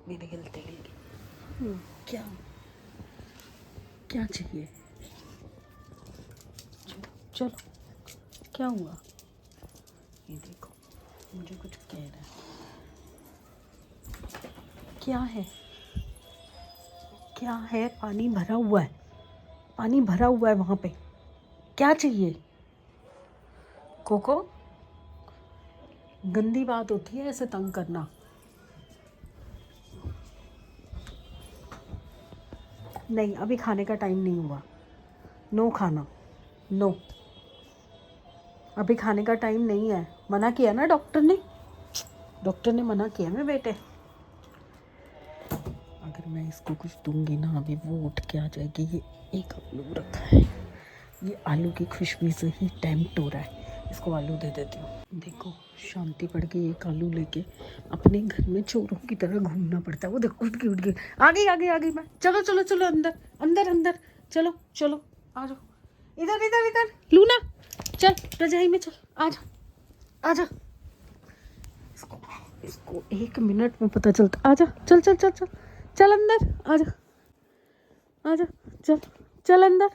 मेरे गलते लेंगे। क्या क्या चाहिए? चलो चलो, क्या हुआ? ये देखो, मुझे कुछ कह रहा है। क्या है? क्या है? पानी भरा हुआ है, पानी भरा हुआ है वहाँ पे। क्या चाहिए? कोको, गंदी बात होती है ऐसे तंग करना। नहीं, अभी खाने का टाइम नहीं हुआ। नो खाना, नो, अभी खाने का टाइम नहीं है। मना किया ना डॉक्टर ने, डॉक्टर ने मना किया ना बेटे। अगर मैं इसको कुछ दूंगी ना, अभी वो उठ के आ जाएगी। ये एक आलू रखा है, ये आलू की खुशबू से ही टेम्प्ट हो रहा है। इसको आलू दे देती हूँ। देखो, शांति पड़ गई। एक आलू लेके अपने घर में चोरों की तरह घूमना पड़ता है। वो देखो, उठ गई आ गई आ गई आ गई। मैं चलो चलो चलो, अंदर अंदर अंदर, चलो चलो, आ जाओ। इधर इधर इधर, लूना चल, रजाई में चल, आ जा आ जा। इसको इसको 1 मिनट में पता चलता। आ जा, चल चल चल चल चल अंदर, आ जा आ जा, चल चल अंदर।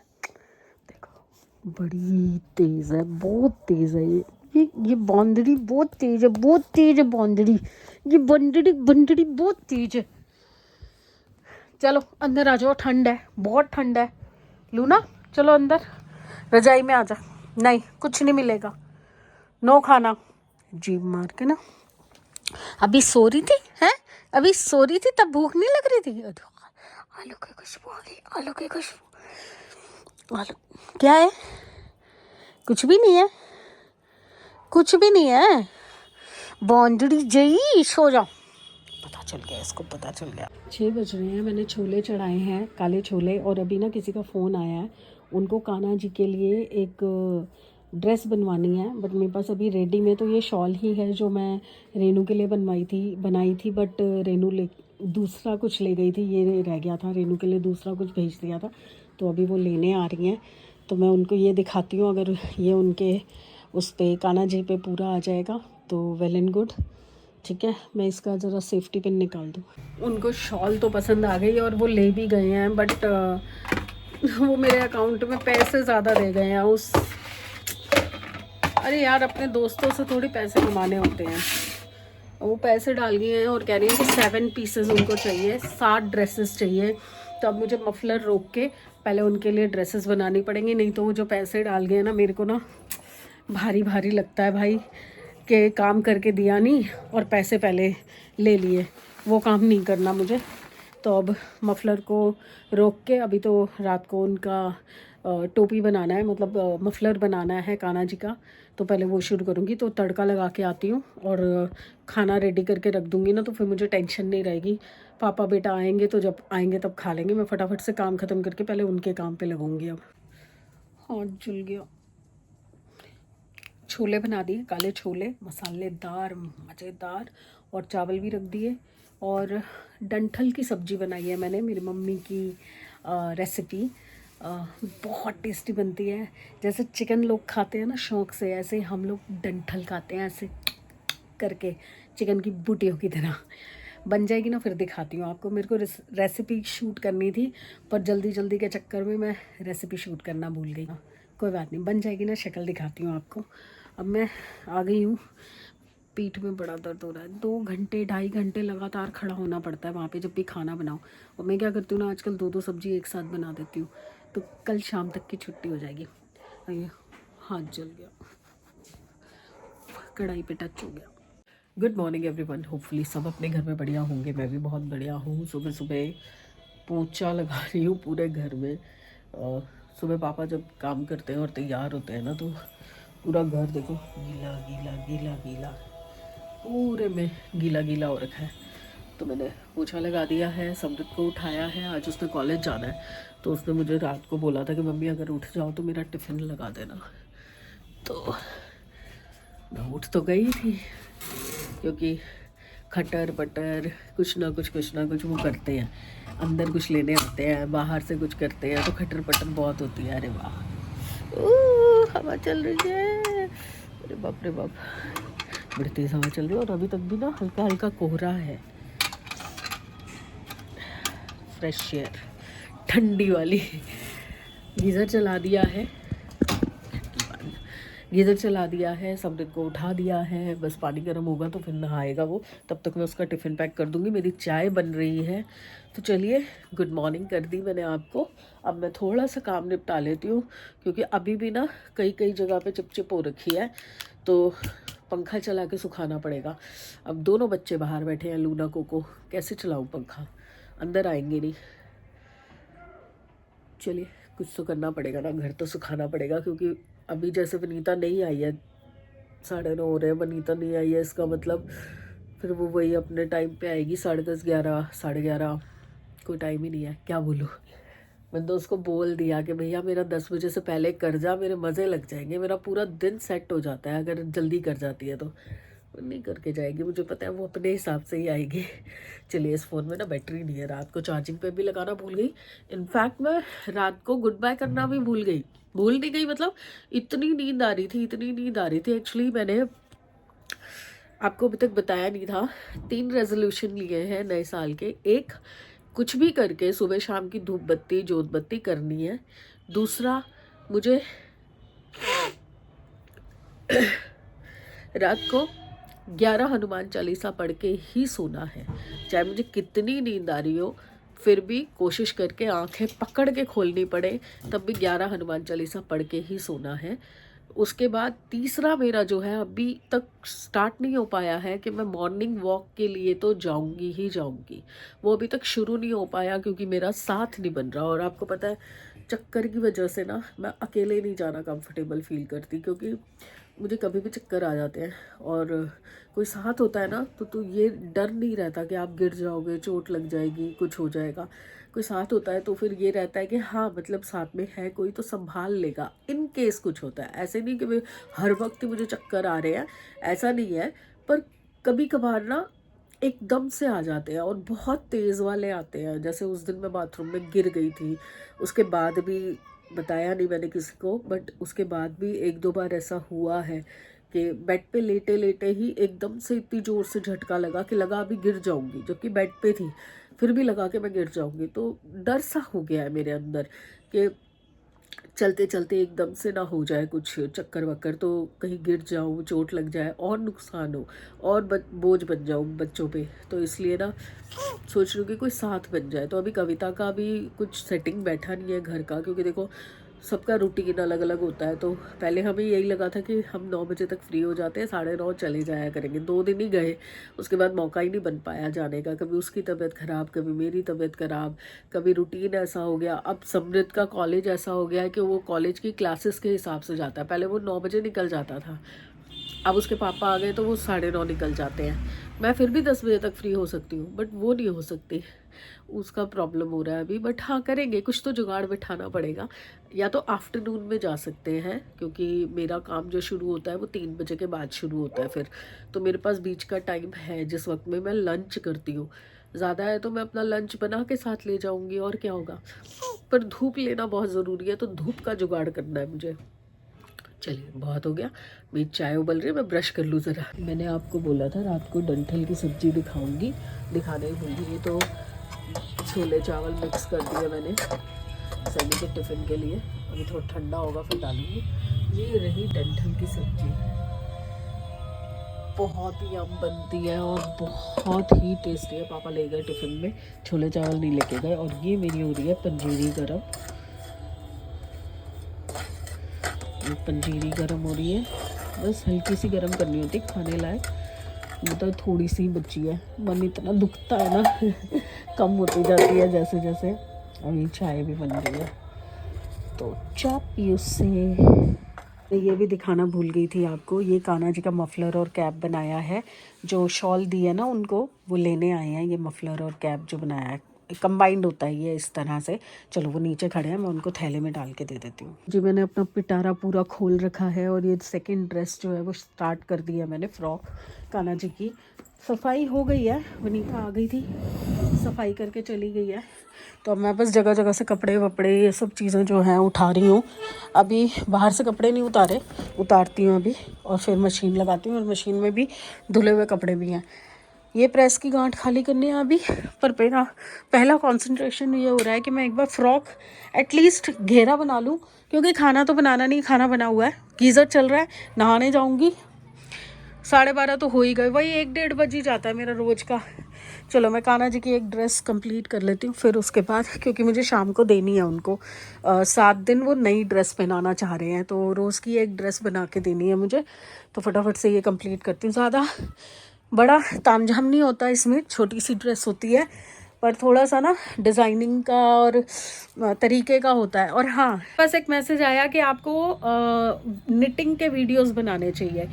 देखो, बड़ी तेज है, बहुत तेज है ये बंदरी बहुत तेज है, बहुत तेज है बंदरी। ये बंदरी बंदरी बहुत तेज है। चलो अंदर आ जाओ, ठंड है, बहुत ठंड है। लूना चलो अंदर, रजाई में आ जा। नहीं, कुछ नहीं मिलेगा, नो खाना। जीभ मार के ना। अभी सो रही थी, हैं? अभी सो रही थी तब भूख नहीं लग रही थी? आलू की खुशबू आ गई, आलू की खुशबू। आलू क्या है? कुछ भी नहीं है, कुछ भी नहीं है। बाउंड्री जई, सो जाओ। पता चल गया इसको, पता चल गया। 6 बज रहे हैं, मैंने छोले चढ़ाए हैं, काले छोले। और अभी ना किसी का फ़ोन आया है, उनको कान्हा जी के लिए एक ड्रेस बनवानी है। बट मेरे पास अभी रेडी में तो ये शॉल ही है जो मैं रेनू के लिए बनाई थी। बट रेनू दूसरा कुछ ले गई थी, ये रह गया था। रेनू के लिए दूसरा कुछ भेज दिया था, तो अभी वो लेने आ रही हैं। तो मैं उनको ये दिखाती हूँ, अगर ये उनके उस पर कान्हा जी पे पूरा आ जाएगा तो वेल एंड गुड। ठीक है, मैं इसका ज़रा सेफ्टी पिन निकाल दूँ। उनको शॉल तो पसंद आ गई और वो ले भी गए हैं। बट वो मेरे अकाउंट में पैसे ज़्यादा दे गए हैं उस। अरे यार, अपने दोस्तों से थोड़ी पैसे कमाने होते हैं। वो पैसे डाल गए हैं और कह रही हैं कि 7 पीसेस उनको चाहिए, 7 ड्रेसेस चाहिए। तो अब मुझे मफलर रोक के पहले उनके लिए ड्रेसेस बनानी पड़ेंगी, नहीं तो वो जो पैसे डाल गए हैं ना, मेरे को ना भारी भारी लगता है भाई, के काम करके दिया नहीं और पैसे पहले ले लिए। वो काम नहीं करना मुझे। तो अब मफलर को रोक के, अभी तो रात को उनका टोपी बनाना है, मतलब मफलर बनाना है कान्हा जी का। तो पहले वो शुरू करूँगी। तो तड़का लगा के आती हूँ और खाना रेडी करके रख दूँगी ना, तो फिर मुझे टेंशन नहीं रहेगी। पापा बेटा आएंगे तो जब आएंगे तब खा लेंगे। मैं फटाफट से काम ख़त्म करके पहले उनके काम पे लगूँगी। अब हाथ जल गया। छोले बना दिए, काले छोले मसालेदार मज़ेदार, और चावल भी रख दिए। और डंठल की सब्ज़ी बनाई है मैंने, मेरी मम्मी की रेसिपी। बहुत टेस्टी बनती है। जैसे चिकन लोग खाते हैं ना शौक़ से, ऐसे हम लोग डंठल खाते हैं, ऐसे करके चिकन की बूटियों की तरह। बन जाएगी ना, फिर दिखाती हूँ आपको। मेरे को रेसिपी शूट करनी थी, पर जल्दी जल्दी के चक्कर में मैं रेसिपी शूट करना भूल गई। कोई बात नहीं, बन जाएगी ना, शक्ल दिखाती हूँ आपको। अब मैं आ गई हूँ। पीठ में बड़ा दर्द हो रहा है। 2 घंटे 2.5 घंटे लगातार खड़ा होना पड़ता है वहाँ पे जब भी खाना बनाओ। और मैं क्या करती हूँ ना, आजकल 2-2 सब्जी एक साथ बना देती हूँ, तो कल शाम तक की छुट्टी हो जाएगी। ये हाथ जल गया, कढ़ाई पे टच हो गया। गुड मॉर्निंग एवरीवन, होपफुली सब अपने घर में बढ़िया होंगे। मैं भी बहुत बढ़िया हूँ। सुबह सुबह पोंछा लगा रही हूँ पूरे घर में। सुबह पापा जब काम करते हैं और तैयार होते हैं ना, तो पूरा घर देखो गीला गीला गीला गीला, पूरे में गीला गीला हो रखा है। तो मैंने पोछा लगा दिया है। समृत को उठाया है, आज उसने कॉलेज जाना है। तो उसने मुझे रात को बोला था कि मम्मी अगर उठ जाओ तो मेरा टिफ़िन लगा देना। तो मैं उठ तो गई थी, क्योंकि खटर पटर कुछ ना कुछ वो करते हैं। अंदर कुछ लेने आते हैं, बाहर से कुछ करते हैं, तो खटर पटर बहुत होती है। अरे वाह, हवा चल रही है, अरे बाप रे बाप, बड़ी तेज़ हवा चल रही है। और अभी तक भी ना हल्का हल्का कोहरा है। फ्रेश एयर ठंडी वाली। गीज़र चला दिया है, गीज़र चला दिया है, समृद्ध को उठा दिया है, बस पानी गर्म होगा तो फिर नहाएगा वो, तब तक मैं उसका टिफ़िन पैक कर दूँगी। मेरी चाय बन रही है, तो चलिए गुड मॉर्निंग कर दी मैंने आपको। अब मैं थोड़ा सा काम निपटा लेती हूँ, क्योंकि अभी भी ना कई जगह पे चिपचिप हो रखी है, तो पंखा चला के सुखाना पड़ेगा। अब दोनों बच्चे बाहर बैठे हैं, लूना कोको, कैसे चलाऊँ पंखा, अंदर आएंगे नहीं। चलिए कुछ तो करना पड़ेगा ना, घर तो सुखाना पड़ेगा, क्योंकि अभी जैसे वनीता नहीं आई है, 9:30 हो रहे हैं, वनीता नहीं आई है, इसका मतलब फिर वो वही अपने टाइम पे आएगी, 10:30, 11, 11:30, कोई टाइम ही नहीं है। क्या बोलूँ, मैंने तो उसको बोल दिया कि भैया मेरा 10 बजे से पहले कर जा, मेरे मज़े लग जाएंगे, मेरा पूरा दिन सेट हो जाता है अगर जल्दी कर जाती है तो। नहीं करके जाएगी, मुझे पता है वो अपने हिसाब से ही आएगी। चलिए, इस फ़ोन में ना बैटरी नहीं है, रात को चार्जिंग पे भी लगाना भूल गई। इनफैक्ट मैं रात को गुड बाय करना भी भूल नहीं गई, मतलब इतनी नींद आ रही थी, इतनी नींद आ रही थी। एक्चुअली मैंने आपको अभी तक बताया नहीं था, 3 रेजोल्यूशन लिए हैं नए साल के। एक, कुछ भी करके सुबह शाम की धूप बत्ती जोत बत्ती करनी है। दूसरा, मुझे रात को 11 हनुमान चालीसा पढ़ के ही सोना है, चाहे मुझे कितनी नींद आ रही हो, फिर भी कोशिश करके आंखें पकड़ के खोलनी पड़े, तब भी 11 हनुमान चालीसा पढ़ के ही सोना है। उसके बाद तीसरा मेरा जो है, अभी तक स्टार्ट नहीं हो पाया है कि मैं मॉर्निंग वॉक के लिए तो जाऊंगी ही जाऊंगी, वो अभी तक शुरू नहीं हो पाया क्योंकि मेरा साथ नहीं बन रहा। और आपको पता है, चक्कर की वजह से ना मैं अकेले नहीं जाना कंफर्टेबल फील करती, क्योंकि मुझे कभी भी चक्कर आ जाते हैं, और कोई साथ होता है ना तो ये डर नहीं रहता कि आप गिर जाओगे, चोट लग जाएगी, कुछ हो जाएगा। कोई साथ होता है तो फिर ये रहता है कि हाँ, मतलब साथ में है कोई तो संभाल लेगा इन केस कुछ होता है। ऐसे नहीं कि हर वक्त मुझे चक्कर आ रहे हैं, ऐसा नहीं है, पर कभी कभार ना एकदम से आ जाते हैं और बहुत तेज़ वाले आते हैं। जैसे उस दिन मैं बाथरूम में गिर गई थी, उसके बाद भी बताया नहीं मैंने किसी को, बट उसके बाद भी 1-2 बार ऐसा हुआ है कि बेड पे लेटे लेटे ही एकदम से इतनी ज़ोर से झटका लगा कि लगा अभी गिर जाऊंगी, जबकि बेड पे थी, फिर भी लगा कि मैं गिर जाऊंगी। तो डर सा हो गया है मेरे अंदर कि चलते चलते एकदम से ना हो जाए कुछ चक्कर वक्कर, तो कहीं गिर जाऊँ, चोट लग जाए और नुकसान हो, और बोझ बन जाऊँ बच्चों पे। तो इसलिए ना सोच रही हूँ कि कोई साथ बन जाए। तो अभी कविता का भी कुछ सेटिंग बैठा नहीं है घर का, क्योंकि देखो सबका रूटीन अलग अलग होता है। तो पहले हमें यही लगा था कि हम 9 बजे तक फ्री हो जाते हैं, 9:30 चले जाया करेंगे। 2 दिन ही गए, उसके बाद मौका ही नहीं बन पाया जाने का। कभी उसकी तबीयत ख़राब, कभी मेरी तबीयत ख़राब, कभी रूटीन ऐसा हो गया। अब समृद्ध का कॉलेज ऐसा हो गया है कि वो कॉलेज की क्लासेस के हिसाब से जाता है। पहले वो 9 बजे निकल जाता था, अब उसके पापा आ गए तो वो 9:30 निकल जाते हैं। मैं फिर भी 10 बजे तक फ्री हो सकती हूँ, बट वो नहीं हो सकती, उसका प्रॉब्लम हो रहा है अभी। बट हाँ, करेंगे, कुछ तो जुगाड़ बिठाना पड़ेगा। या तो आफ्टरनून में जा सकते हैं, क्योंकि मेरा काम जो शुरू होता है वो 3 बजे के बाद शुरू होता है फिर, तो मेरे पास बीच का टाइम है जिस वक्त में मैं लंच करती हूँ। ज़्यादा है तो मैं अपना लंच बना के साथ ले जाऊँगी, और क्या होगा। पर धूप लेना बहुत ज़रूरी है, तो धूप का जुगाड़ करना है मुझे। चलिए, बहुत हो गया, मेरी चाय उबल रही है, मैं ब्रश कर लूँ ज़रा। मैंने आपको बोला था रात को डंठल की सब्ज़ी दिखाऊंगी, दिखाने ही भूल गई। तो छोले चावल मिक्स कर दिए मैंने सनी के टिफ़िन के लिए, अभी थोड़ा ठंडा होगा फिर डालूंगी। ये रही डंठल की सब्ज़ी, बहुत ही यम बनती है और बहुत ही टेस्टी है। पापा ले गए टिफ़िन में, छोले चावल नहीं लेके गए। और ये मेरी हो रही है पंजीरी गरम, पंजीरी गरम हो रही है, बस हल्की सी गरम करनी होती खाने लायक, मतलब थोड़ी सी बची है। मन इतना दुखता है ना कम होती जाती है जैसे जैसे। अभी चाय भी बन रही है, तो चाय पी उससे। ये भी दिखाना भूल गई थी आपको, ये कान्हा जी का मफलर और कैप बनाया है। जो शॉल दी है ना उनको, वो लेने आए हैं। ये मफलर और कैप जो बनाया है कंबाइंड होता है ये इस तरह से। चलो, वो नीचे खड़े हैं, मैं उनको थैले में डाल के दे देती हूँ जी। मैंने अपना पिटारा पूरा खोल रखा है, और ये सेकंड ड्रेस जो है वो स्टार्ट कर दिया मैंने, फ्रॉक कान्हा जी की। सफाई हो गई है, वनीता आ गई थी, सफाई करके चली गई है। तो अब मैं बस जगह जगह से कपड़े वपड़े ये सब चीज़ें जो हैं उठा रही हूँ। अभी बाहर से कपड़े नहीं उतारती हूँ अभी, और फिर मशीन लगाती हूँ, और मशीन में भी धुले हुए कपड़े भी हैं। ये प्रेस की गांठ खाली करनी है अभी। पर मेरा पहला कंसंट्रेशन ये हो रहा है कि मैं एक बार फ्रॉक एटलीस्ट घेरा बना लूँ, क्योंकि खाना तो बनाना नहीं, खाना बना हुआ है, गीज़र चल रहा है, नहाने जाऊँगी। 12:30 तो हो ही गए, वही 1-1:30 बज ही जाता है मेरा रोज़ का। चलो मैं कान्हा जी की एक ड्रेस कंप्लीट कर लेती हूँ, फिर उसके बाद क्योंकि मुझे शाम को देनी है उनको 7 दिन वो नई ड्रेस पहनाना चाह रहे हैं, तो रोज़ की एक ड्रेस बना के देनी है मुझे, तो फटाफट से ये कंप्लीट करती हूँ। ज़्यादा बड़ा तामझाम नहीं होता इसमें, छोटी सी ड्रेस होती है, पर थोड़ा सा ना डिज़ाइनिंग का और तरीके का होता है। और हाँ, बस एक मैसेज आया कि आपको निटिंग के वीडियोस बनाने चाहिए।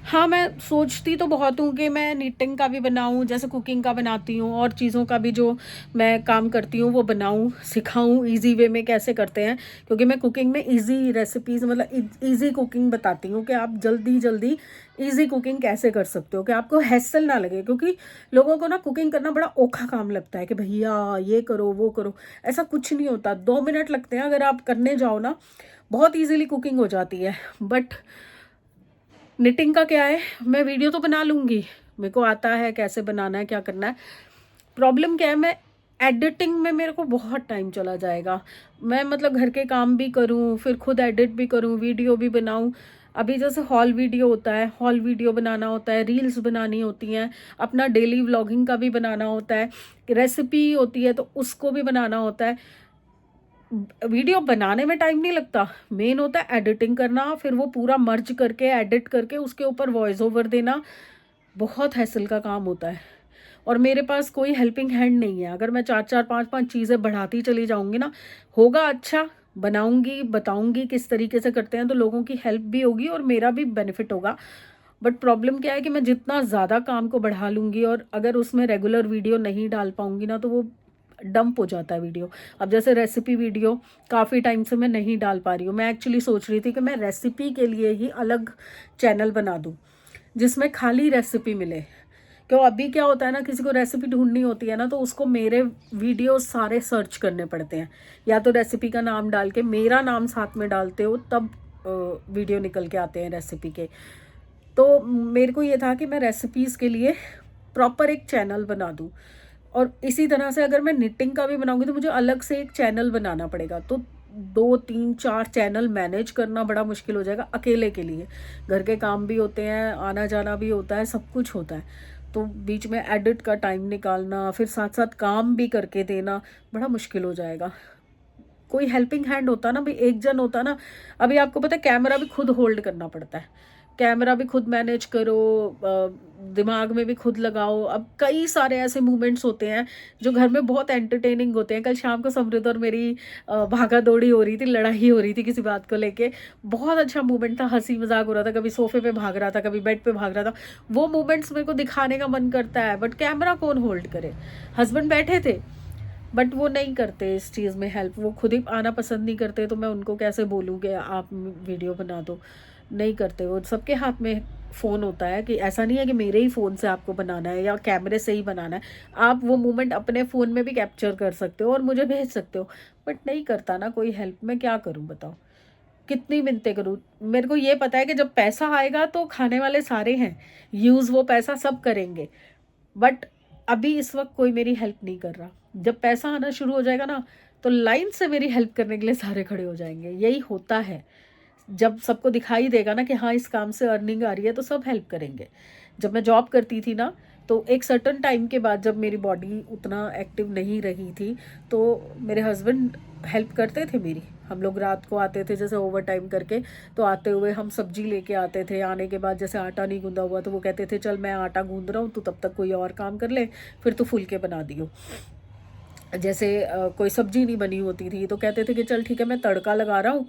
हाँ, मैं सोचती तो बहुत हूँ कि मैं निटिंग का भी बनाऊँ, जैसे कुकिंग का बनाती हूँ, और चीज़ों का भी जो मैं काम करती हूँ वो बनाऊँ, सिखाऊँ ईज़ी वे में कैसे करते हैं, क्योंकि मैं कुकिंग में ईज़ी रेसिपीज़ मतलब ईज़ी कुकिंग बताती हूँ कि आप जल्दी जल्दी ईज़ी कुकिंग कैसे कर सकते हो, कि आपको हैसल ना लगे। क्योंकि लोगों को ना कुकिंग करना बड़ा औखा काम लगता है कि भैया ये करो वो करो, ऐसा कुछ नहीं होता। 2 मिनट लगते हैं अगर आप करने जाओ ना, बहुत ईजीली कुकिंग हो जाती है। बट निटिंग का क्या है, मैं वीडियो तो बना लूँगी, मेरे को आता है कैसे बनाना है, क्या करना है। प्रॉब्लम क्या है, मैं एडिटिंग में मेरे को बहुत टाइम चला जाएगा। मैं मतलब घर के काम भी करूँ, फिर खुद एडिट भी करूँ, वीडियो भी बनाऊँ। अभी जैसे हॉल वीडियो होता है, हॉल वीडियो बनाना होता है, रील्स बनानी होती हैं, अपना डेली व्लॉगिंग का भी बनाना होता है, रेसिपी होती है तो उसको भी बनाना होता है। वीडियो बनाने में टाइम नहीं लगता, मेन होता है एडिटिंग करना, फिर वो पूरा मर्ज करके एडिट करके उसके ऊपर वॉइस ओवर देना, बहुत हैसल का काम होता है। और मेरे पास कोई हेल्पिंग हैंड नहीं है। अगर मैं 4-4 5-5 चीज़ें बढ़ाती चली जाऊंगी ना, होगा अच्छा, बनाऊंगी, बताऊंगी किस तरीके से करते हैं, तो लोगों की हेल्प भी होगी और मेरा भी बेनिफिट होगा। बट प्रॉब्लम क्या है कि मैं जितना ज़्यादा काम को बढ़ा लूँगी और अगर उसमें रेगुलर वीडियो नहीं डाल पाऊँगी ना, तो वो डंप हो जाता है वीडियो। अब जैसे रेसिपी वीडियो काफ़ी टाइम से मैं नहीं डाल पा रही हूँ। मैं एक्चुअली सोच रही थी कि मैं रेसिपी के लिए ही अलग चैनल बना दूँ, जिसमें खाली रेसिपी मिले। क्यों, अभी क्या होता है ना, किसी को रेसिपी ढूंढनी होती है ना, तो उसको मेरे वीडियो सारे सर्च करने पड़ते हैं, या तो रेसिपी का नाम डाल के मेरा नाम साथ में डालते हो तब वीडियो निकल के आते हैं रेसिपी के। तो मेरे को ये था कि मैं रेसिपीज़ के लिए प्रॉपर एक चैनल बना दूँ। और इसी तरह से अगर मैं निटिंग का भी बनाऊंगी तो मुझे अलग से एक चैनल बनाना पड़ेगा, तो 2-3-4 चैनल मैनेज करना बड़ा मुश्किल हो जाएगा अकेले के लिए। घर के काम भी होते हैं, आना जाना भी होता है, सब कुछ होता है, तो बीच में एडिट का टाइम निकालना, फिर साथ साथ काम भी करके देना, बड़ा मुश्किल हो जाएगा। कोई हेल्पिंग हैंड होता ना, भाई एक जन होता ना। अभी आपको पता है कैमरा भी खुद होल्ड करना पड़ता है, कैमरा भी खुद मैनेज करो, दिमाग में भी खुद लगाओ। अब कई सारे ऐसे मूवमेंट्स होते हैं जो घर में बहुत एंटरटेनिंग होते हैं। कल शाम को समृद्ध और मेरी भागा दौड़ी हो रही थी, लड़ाई हो रही थी किसी बात को लेके, बहुत अच्छा मूवमेंट था, हंसी मजाक हो रहा था, कभी सोफे पे भाग रहा था, कभी बेड पे भाग रहा था। वो मूवमेंट्स मेरे को दिखाने का मन करता है, बट कैमरा कौन होल्ड करे। हस्बैंड बैठे थे बट वो नहीं करते इस चीज़ में हेल्प, वो खुद ही आना पसंद नहीं करते, तो मैं उनको कैसे बोलूँ कि आप वीडियो बना दो। नहीं करते, वो सबके हाथ में फ़ोन होता है, कि ऐसा नहीं है कि मेरे ही फ़ोन से आपको बनाना है या कैमरे से ही बनाना है। आप वो मोमेंट अपने फ़ोन में भी कैप्चर कर सकते हो और मुझे भेज सकते हो, बट नहीं करता ना कोई हेल्प। मैं क्या करूँ बताओ, कितनी मिन्नतें करूँ। मेरे को ये पता है कि जब पैसा आएगा तो खाने वाले सारे हैं, यूज़ वो पैसा सब करेंगे, बट अभी इस वक्त कोई मेरी हेल्प नहीं कर रहा। जब पैसा आना शुरू हो जाएगा ना, तो लाइन से मेरी हेल्प करने के लिए सारे खड़े हो जाएंगे। यही होता है, जब सबको दिखाई देगा ना कि हाँ इस काम से अर्निंग आ रही है, तो सब हेल्प करेंगे। जब मैं जॉब करती थी ना, तो एक सर्टन टाइम के बाद जब मेरी बॉडी उतना एक्टिव नहीं रही थी, तो मेरे हस्बैंड हेल्प करते थे मेरी। हम लोग रात को आते थे जैसे ओवर टाइम करके, तो आते हुए हम सब्जी लेके आते थे। आने के बाद जैसे आटा नहीं गूंदा हुआ, तो वो कहते थे चल मैं आटा गूंद रहा हूँ, तू तब तक कोई और काम कर ले, फिर तू फुलके बना दियो। जैसे कोई सब्जी नहीं बनी होती थी, तो कहते थे कि चल ठीक है मैं तड़का लगा रहा हूँ,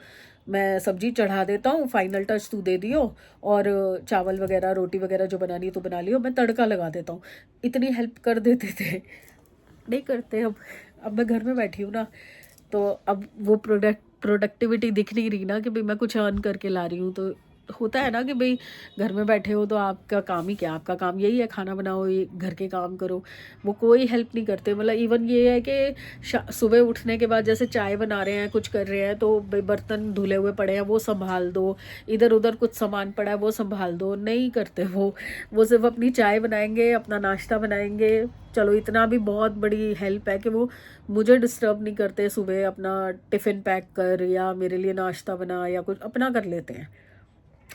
मैं सब्जी चढ़ा देता हूँ, फाइनल टच तू दे दियो, और चावल वगैरह रोटी वगैरह जो बनानी है तो बना लियो, मैं तड़का लगा देता हूँ। इतनी हेल्प कर देते थे। नहीं करते अब मैं घर में बैठी हूँ ना, तो अब वो प्रोडक्टिविटी दिख नहीं रही ना कि भाई मैं कुछ अर्न करके ला रही हूँ, तो होता है ना कि भाई घर में बैठे हो तो आपका काम ही क्या, आपका काम यही है खाना बनाओ, ये घर के काम करो, वो कोई हेल्प नहीं करते। मतलब इवन ये है कि सुबह उठने के बाद जैसे चाय बना रहे हैं, कुछ कर रहे हैं, तो भाई बर्तन धुले हुए पड़े हैं वो संभाल दो, इधर उधर कुछ सामान पड़ा है वो संभाल दो, नहीं करते वो सिर्फ अपनी चाय बनाएंगे, अपना नाश्ता बनाएंगे। चलो इतना भी बहुत बड़ी हेल्प है कि वो मुझे डिस्टर्ब नहीं करते, सुबह अपना टिफ़िन पैक कर या मेरे लिए नाश्ता बना या कुछ अपना कर लेते हैं,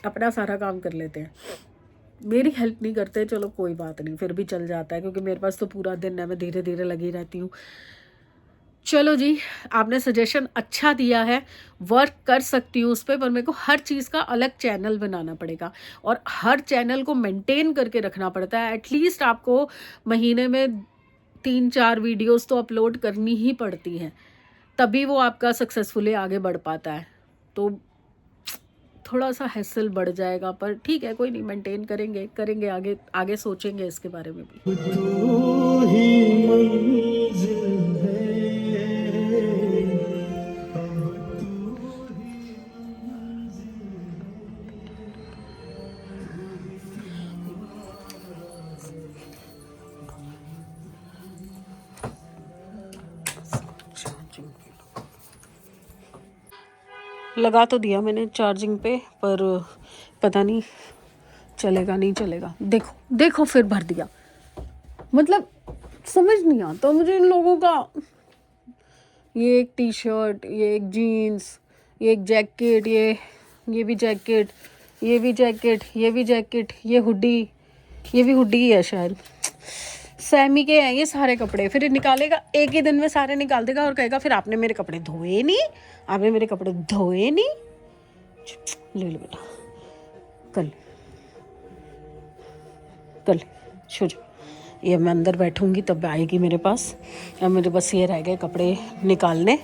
अपना सारा काम कर लेते हैं, मेरी हेल्प नहीं करते। चलो कोई बात नहीं, फिर भी चल जाता है क्योंकि मेरे पास तो पूरा दिन है, मैं धीरे धीरे लगी रहती हूँ। चलो जी, आपने सजेशन अच्छा दिया है, वर्क कर सकती हूँ उस पर मेरे को हर चीज़ का अलग चैनल बनाना पड़ेगा और हर चैनल को मेंटेन करके रखना पड़ता है। एटलीस्ट आपको महीने में 3-4 वीडियोस तो अपलोड करनी ही पड़ती हैं, तभी वो आपका सक्सेसफुली आगे बढ़ पाता है। तो थोड़ा सा हैसल बढ़ जाएगा, पर ठीक है, कोई नहीं, मेंटेन करेंगे करेंगे, आगे आगे सोचेंगे इसके बारे में भी। तू ही मंजिल है, लगा तो दिया मैंने चार्जिंग पे, पर पता नहीं चलेगा नहीं चलेगा। देखो देखो फिर भर दिया। मतलब समझ नहीं आता मुझे इन लोगों का। ये एक टी शर्ट, ये एक जीन्स, ये एक जैकेट, ये भी जैकेट, ये भी जैकेट, ये भी जैकेट, ये हुडी, ये भी हुडी ही है शायद, सैमी के हैं ये सारे कपड़े। फिर निकालेगा एक ही दिन में सारे निकाल देगा और कहेगा फिर आपने मेरे कपड़े धोए नहीं, आपने मेरे कपड़े धोए नहीं। ले लो बेटा, कल कल सो जाओ। ये मैं अंदर बैठूंगी तब आएगी मेरे पास। अब मेरे बस ये रह गए कपड़े निकालने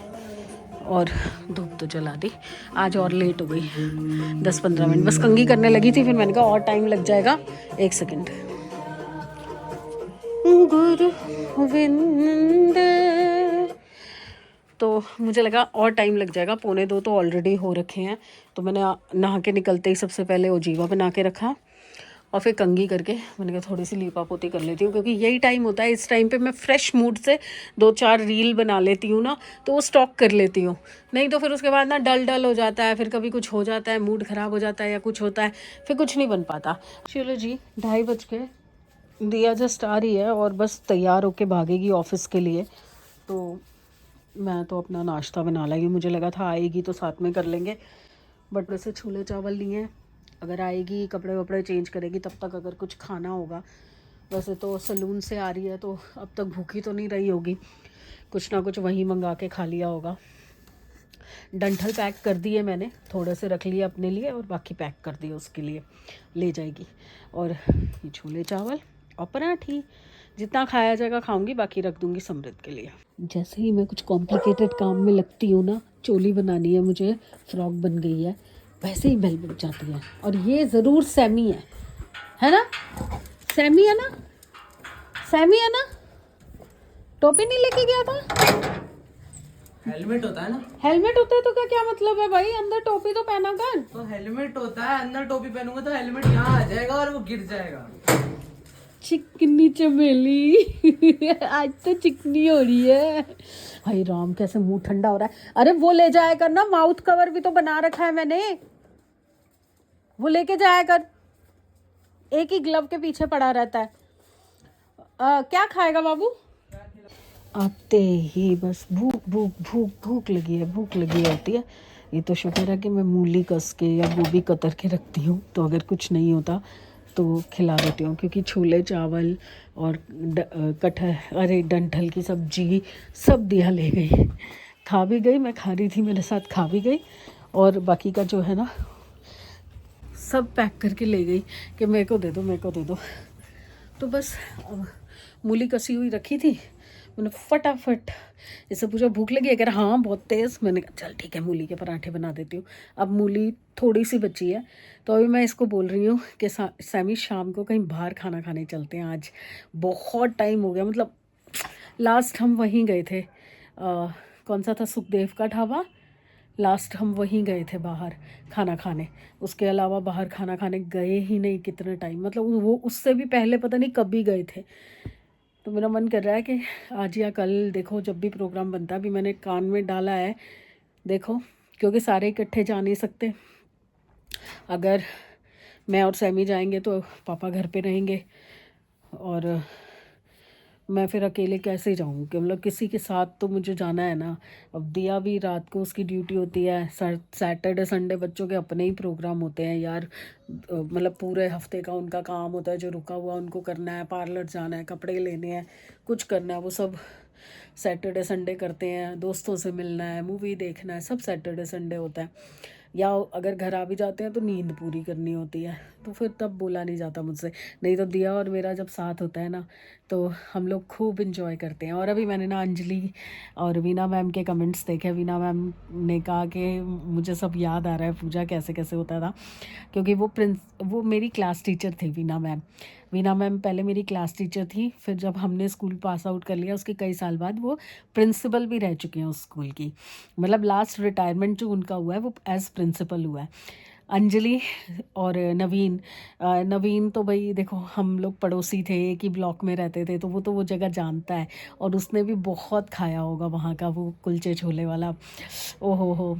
और धूप तो जला दी। आज और लेट हो गई 10-15 मिनट, बस कंघी करने लगी थी, फिर मैंने कहा और टाइम लग जाएगा, 1 सेकेंड। गुरविंद, तो मुझे लगा और टाइम लग जाएगा, 1:45 तो ऑलरेडी हो रखे हैं। तो मैंने नहा के निकलते ही सबसे पहले ओजीवा बना के रखा और फिर कंघी करके मैंने कहा थोड़ी सी लीपा पोती कर लेती हूँ, क्योंकि यही टाइम होता है, इस टाइम पे मैं फ्रेश मूड से 2-4 रील बना लेती हूँ ना, तो वो स्टॉक कर लेती हूँ। नहीं तो फिर उसके बाद ना डल हो जाता है, फिर कभी कुछ हो जाता है, मूड ख़राब हो जाता है या कुछ होता है, फिर कुछ नहीं बन पाता। चलो जी, 2:30 बज के, दिया जस्ट आ रही है और बस तैयार होके भागेगी ऑफिस के लिए। तो मैं तो अपना नाश्ता बना लाई, मुझे लगा था आएगी तो साथ में कर लेंगे, बट वैसे छोले चावल नहीं है। अगर आएगी कपड़े वपड़े चेंज करेगी तब तक अगर कुछ खाना होगा। वैसे तो सलून से आ रही है तो अब तक भूखी तो नहीं रही होगी, कुछ ना कुछ वहीं मंगा के खा लिया होगा। डंठल पैक कर दिए मैंने, थोड़े से रख लिए अपने लिए और बाकी पैक कर दिए उसके लिए, ले जाएगी। और ये छोले चावल और पराठी, जितना खाया जाएगा खाऊंगी, बाकी रख दूंगी समृद्ध के लिए। जैसे ही मैं कुछ कॉम्प्लिकेटेड काम में लगती हूँ ना, चोली बनानी है मुझे, फ्रॉक बन गई है, वैसे ही बेल बज जाती है। और ये ज़रूर सैमी है ना? सैमी है ना? सैमी है ना? टोपी नहीं लेके गया था? हेलमेट होता है ना? हेलमेट होता है तो क्या मतलब है भाई, अंदर टोपी तो पहना कर। तो हेलमेट होता है, अंदर टोपी पहनूंगा तो हेलमेट यहाँ आ जाएगा और वो गिर जाएगा। चिकनी चमेली आज तो चिकनी हो रही है। हाय राम, कैसे मुंह ठंडा हो रहा है। अरे वो ले जाया कर ना, माउथ कवर भी तो बना रखा है मैंने, वो लेके जाया कर, एक ही ग्लव के पीछे पड़ा रहता है। क्या खाएगा बाबू? आते ही बस भूख भूख भूख भूख लगी है, भूख लगी होती है। ये तो शुक्र है कि मैं मूली कस के या गोभी कतर के रखती हूँ, तो अगर कुछ नहीं होता तो खिला देती हूँ। क्योंकि छोले चावल और डंठल की सब्जी सब दिया ले गई, खा भी गई, मैं खा रही थी मेरे साथ, खा भी गई, और बाकी का जो है ना सब पैक करके ले गई कि मेरे को दे दो, मेरे को दे दो। तो बस मूली कसी हुई रखी थी, मैंने फटाफट इससे पूछा भूख लगी है, कह रहा हाँ बहुत तेज़। मैंने कहा चल ठीक है, मूली के पराठे बना देती हूँ। अब मूली थोड़ी सी बची है, तो अभी मैं इसको बोल रही हूँ कि सैमी शाम को कहीं बाहर खाना खाने चलते हैं। आज बहुत टाइम हो गया, मतलब लास्ट हम वहीं गए थे, कौन सा था, सुखदेव का ढाबा लास्ट हम वहीं गए थे बाहर खाना खाने, उसके अलावा बाहर खाना खाने गए ही नहीं कितने टाइम, मतलब वो उससे भी पहले पता नहीं कब भी गए थे। तो मेरा मन कर रहा है कि आज या कल देखो जब भी प्रोग्राम बनता है, अभी मैंने कान में डाला है देखो, क्योंकि सारे इकट्ठे जा नहीं सकते। अगर मैं और सैमी जाएंगे तो पापा घर पे रहेंगे, और मैं फिर अकेले कैसे जाऊँ, कि मतलब किसी के साथ तो मुझे जाना है ना। अब दिया भी रात को उसकी ड्यूटी होती है, सैटरडे संडे बच्चों के अपने ही प्रोग्राम होते हैं यार, मतलब पूरे हफ्ते का उनका काम होता है जो रुका हुआ उनको करना है, पार्लर जाना है, कपड़े लेने हैं, कुछ करना है, वो सब सैटरडे संडे करते हैं। दोस्तों से मिलना है, मूवी देखना है, सब सैटरडे संडे होता है। या अगर घर आ भी जाते हैं तो नींद पूरी करनी होती है, तो फिर तब बोला नहीं जाता मुझसे। नहीं तो दिया और मेरा जब साथ होता है ना तो हम लोग खूब इंजॉय करते हैं। और अभी मैंने ना अंजलि और वीना मैम के कमेंट्स देखे। वीना मैम ने कहा कि मुझे सब याद आ रहा है पूजा कैसे कैसे होता था, क्योंकि वो मेरी क्लास टीचर थी वीना मैम। वीना मैम पहले मेरी क्लास टीचर थी, फिर जब हमने स्कूल पास आउट कर लिया उसके कई साल बाद वो प्रिंसिपल भी रह चुके हैं उस स्कूल की, मतलब लास्ट रिटायरमेंट जो उनका हुआ है वो एज प्रिंसिपल हुआ है। अंजलि और नवीन तो भाई देखो हम लोग पड़ोसी थे, एक ही ब्लॉक में रहते थे, तो वो जगह जानता है, और उसने भी बहुत खाया होगा वहाँ का वो कुलचे छोले वाला। ओहो हो,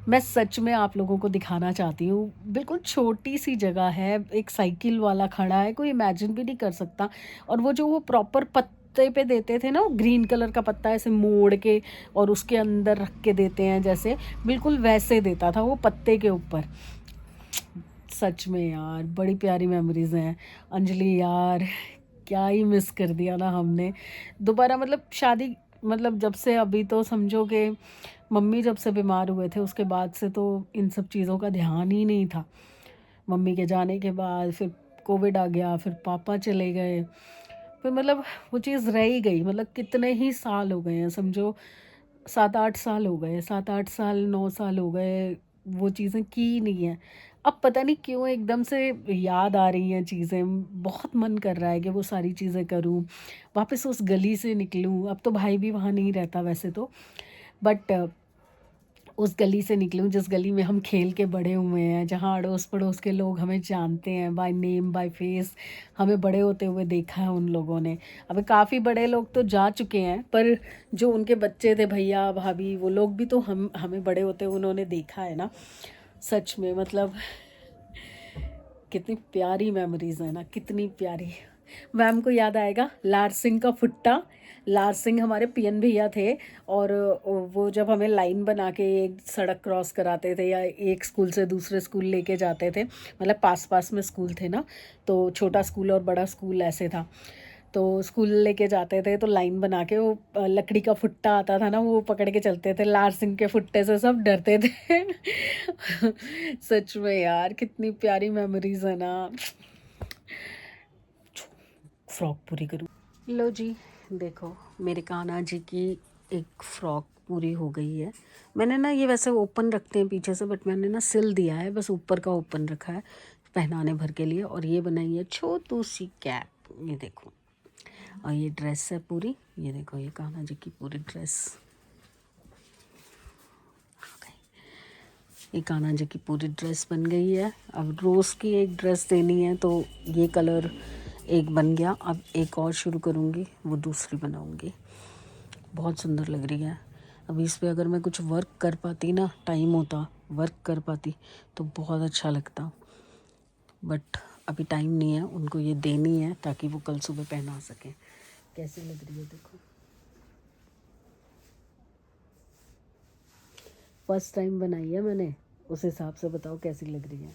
मैं सच में आप लोगों को दिखाना चाहती हूँ। बिल्कुल छोटी सी जगह है, एक साइकिल वाला खड़ा है, कोई इमेजिन भी नहीं कर सकता। और वो प्रॉपर पत्ते पे देते थे ना, ग्रीन कलर का पत्ता ऐसे मोड़ के और उसके अंदर रख के देते हैं, जैसे बिल्कुल वैसे देता था वो पत्ते के ऊपर। सच में यार बड़ी प्यारी मेमोरीज हैं। अंजलि यार क्या ही मिस कर दिया ना हमने दोबारा, मतलब शादी, मतलब जब से अभी तो समझो कि मम्मी जब से बीमार हुए थे उसके बाद से तो इन सब चीज़ों का ध्यान ही नहीं था। मम्मी के जाने के बाद फिर कोविड आ गया, फिर पापा चले गए, फिर मतलब वो चीज़ रह ही गई। मतलब कितने ही साल हो गए हैं, समझो 7-8 साल हो गए, 7-8 साल 9 साल हो गए, वो चीज़ें की ही नहीं है। अब पता नहीं क्यों एकदम से याद आ रही हैं चीज़ें, बहुत मन कर रहा है कि वो सारी चीज़ें करूं, वापस उस गली से निकलूं। अब तो भाई भी वहाँ नहीं रहता वैसे तो, बट उस गली से निकलूं जिस गली में हम खेल के बड़े हुए हैं, जहाँ अड़ोस पड़ोस के लोग हमें जानते हैं बाय नेम बाय फेस, हमें बड़े होते हुए देखा है उन लोगों ने। अभी काफ़ी बड़े लोग तो जा चुके हैं, पर जो उनके बच्चे थे भैया भाभी वो लोग भी तो हमें बड़े होते हुए उन्होंने देखा है ना। सच में मतलब कितनी प्यारी मेमोरीज है ना, कितनी प्यारी। मैम को याद आएगा लार सिंह का फुट्टा। लार सिंह हमारे पीएन भैया थे, और वो जब हमें लाइन बना के एक सड़क क्रॉस कराते थे या एक स्कूल से दूसरे स्कूल लेके जाते थे, मतलब पास पास में स्कूल थे ना, तो छोटा स्कूल और बड़ा स्कूल ऐसे था, तो स्कूल लेके जाते थे तो लाइन बना के वो लकड़ी का फुट्टा आता था ना, वो पकड़ के चलते थे। लार सिंह के फुट्टे से सब डरते थे। सच में यार कितनी प्यारी मेमोरीज है ना। फ्रॉक पूरी करूँ, लो जी देखो मेरे कान्हा जी की एक फ्रॉक पूरी हो गई है। मैंने ना ये वैसे ओपन रखते हैं पीछे से, बट मैंने ना सिल दिया है, बस ऊपर का ओपन रखा है पहनाने भर के लिए। और ये बनाई है छोटू सी कैप, ये देखो। और ये ड्रेस है पूरी, ये देखो ये कान्हा जी की पूरी ड्रेस। ये कान्हा जी की पूरी ड्रेस बन गई है। अब रोज़ की एक ड्रेस देनी है, तो ये कलर एक बन गया, अब एक और शुरू करूँगी, वो दूसरी बनाऊँगी। बहुत सुंदर लग रही है। अभी इस पे अगर मैं कुछ वर्क कर पाती ना, टाइम होता वर्क कर पाती तो बहुत अच्छा लगता, बट अभी टाइम नहीं है। उनको ये देनी है ताकि वो कल सुबह पहना सकें। कैसी लग रही है देखो, फर्स्ट टाइम बनाई है मैंने, उस हिसाब से बताओ कैसी लग रही है।